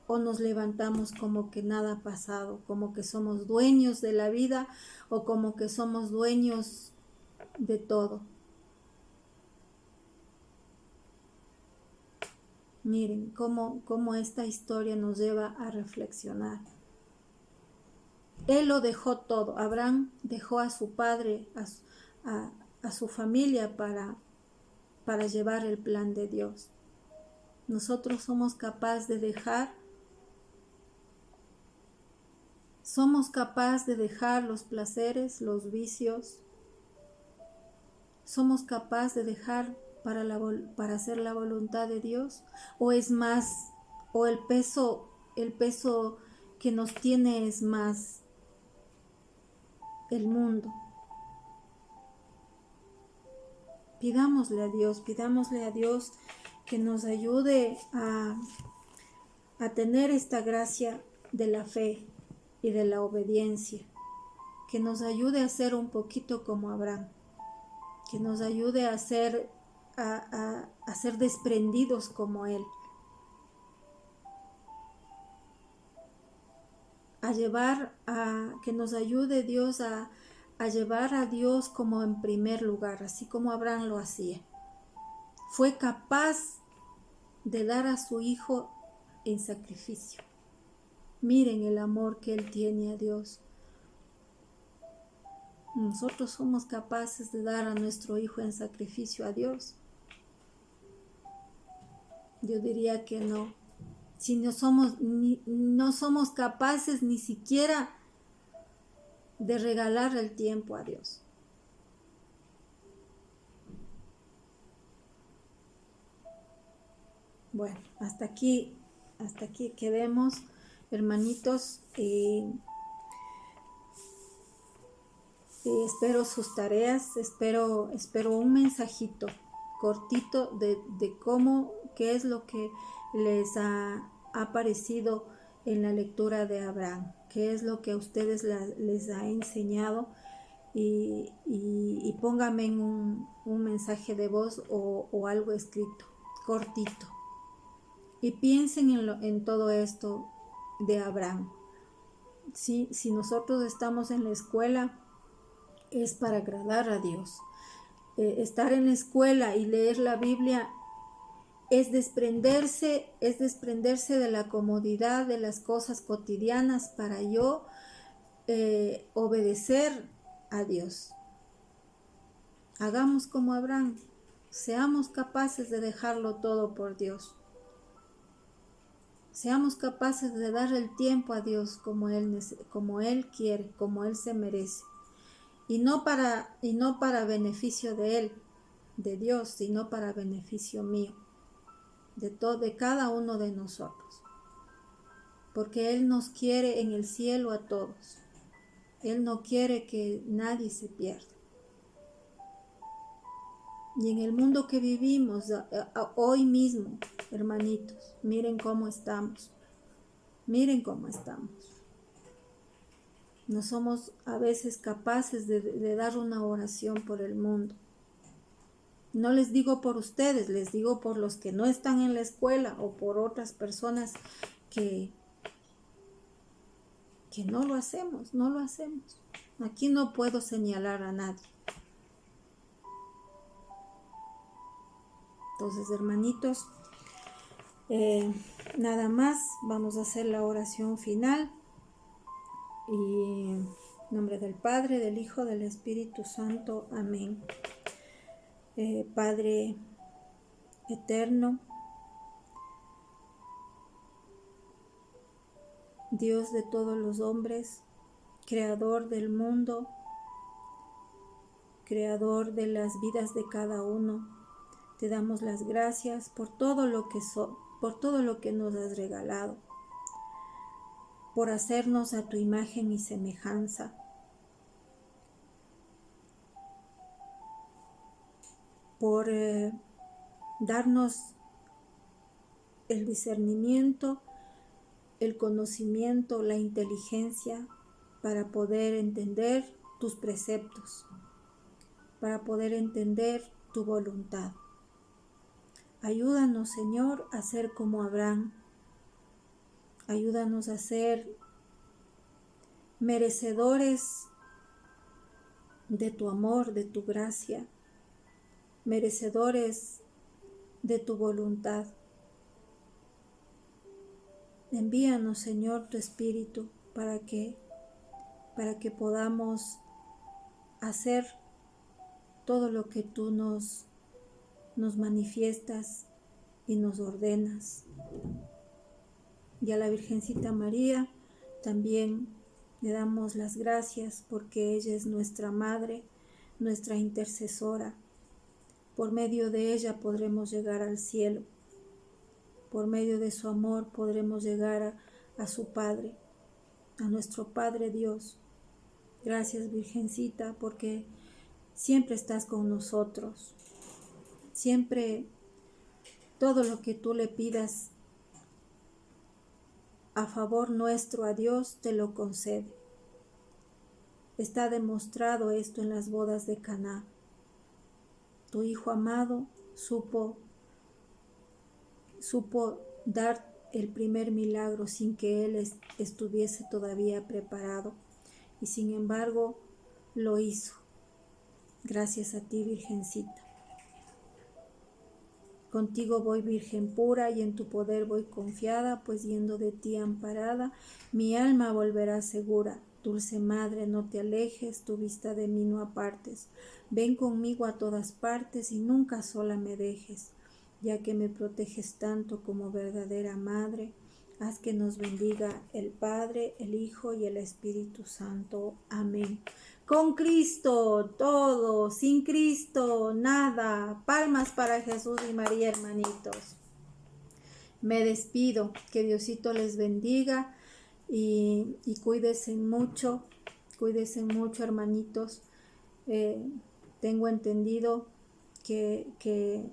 ¿O nos levantamos como que nada ha pasado, como que somos dueños de la vida o como que somos dueños de todo? Miren cómo esta historia nos lleva a reflexionar. Él lo dejó todo. Abraham dejó a su padre, a su familia para llevar el plan de Dios. Nosotros somos capaces de dejar los placeres, los vicios. Somos capaces de dejar para hacer la voluntad de Dios, o es más, o el peso que nos tiene es más el mundo. Pidámosle a Dios que nos ayude a tener esta gracia de la fe y de la obediencia, que nos ayude a ser un poquito como Abraham, que nos ayude a ser desprendidos como Él, que nos ayude Dios a llevar a Dios como en primer lugar, así como Abraham lo hacía. Fue capaz de dar a su hijo en sacrificio. Miren el amor que Él tiene a Dios. Nosotros somos capaces de dar a nuestro hijo en sacrificio a Dios. Yo diría que no. Si no somos capaces ni siquiera de regalar el tiempo a Dios. Bueno, hasta aquí quedemos, hermanitos. Espero sus tareas, espero un mensajito cortito de qué es lo que les ha parecido en la lectura de Abraham, qué es lo que a ustedes les ha enseñado, y pónganme un mensaje de voz o algo escrito, cortito, y piensen en todo esto de Abraham. Si nosotros estamos en la escuela, es para agradar a Dios. Estar en la escuela y leer la Biblia es desprenderse de la comodidad de las cosas cotidianas para yo obedecer a Dios. Hagamos como Abraham, seamos capaces de dejarlo todo por Dios. Seamos capaces de dar el tiempo a Dios como Él quiere, como Él se merece. Y no para beneficio de Él, de Dios, sino para beneficio mío, de cada uno de nosotros. Porque Él nos quiere en el cielo a todos. Él no quiere que nadie se pierda. Y en el mundo que vivimos hoy mismo, hermanitos, miren cómo estamos. Miren cómo estamos. No somos a veces capaces de dar una oración por el mundo. No les digo por ustedes, les digo por los que no están en la escuela o por otras personas que no lo hacemos, no lo hacemos. Aquí no puedo señalar a nadie. Entonces, hermanitos, nada más, vamos a hacer la oración final. Y en nombre del Padre, del Hijo, del Espíritu Santo. Amén. Padre eterno, Dios de todos los hombres, creador del mundo, creador de las vidas de cada uno, te damos las gracias por todo lo que nos has regalado, por hacernos a tu imagen y semejanza, por darnos el discernimiento, el conocimiento, la inteligencia para poder entender tus preceptos, para poder entender tu voluntad. Ayúdanos, Señor, a ser como Abraham. Ayúdanos a ser merecedores de tu amor, de tu gracia, merecedores de tu voluntad. Envíanos, Señor, tu Espíritu para que podamos hacer todo lo que tú nos manifiestas y nos ordenas. Y a la Virgencita María también le damos las gracias porque ella es nuestra Madre, nuestra intercesora. Por medio de ella podremos llegar al cielo. Por medio de su amor podremos llegar a su Padre, a nuestro Padre Dios. Gracias, Virgencita, porque siempre estás con nosotros. Siempre todo lo que tú le pidas a favor nuestro a Dios te lo concede. Está demostrado esto en las bodas de Caná. Tu Hijo amado supo dar el primer milagro sin que Él estuviese todavía preparado. Y sin embargo, lo hizo. Gracias a ti, Virgencita. Contigo voy, Virgen pura, y en tu poder voy confiada, pues yendo de ti amparada, mi alma volverá segura. Dulce Madre, no te alejes, tu vista de mí no apartes. Ven conmigo a todas partes y nunca sola me dejes. Ya que me proteges tanto como verdadera Madre, haz que nos bendiga el Padre, el Hijo y el Espíritu Santo. Amén. Con Cristo todo, sin Cristo nada. Palmas para Jesús y María, hermanitos. Me despido, que Diosito les bendiga y cuídense mucho, hermanitos. Tengo entendido que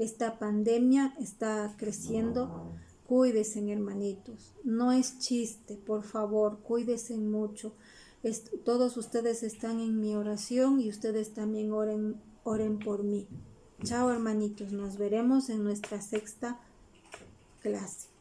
esta pandemia está creciendo. Cuídense, hermanitos. No es chiste, por favor, cuídense mucho. Todos ustedes están en mi oración y ustedes también oren por mí. Chao, hermanitos. Nos veremos en nuestra 6ª clase.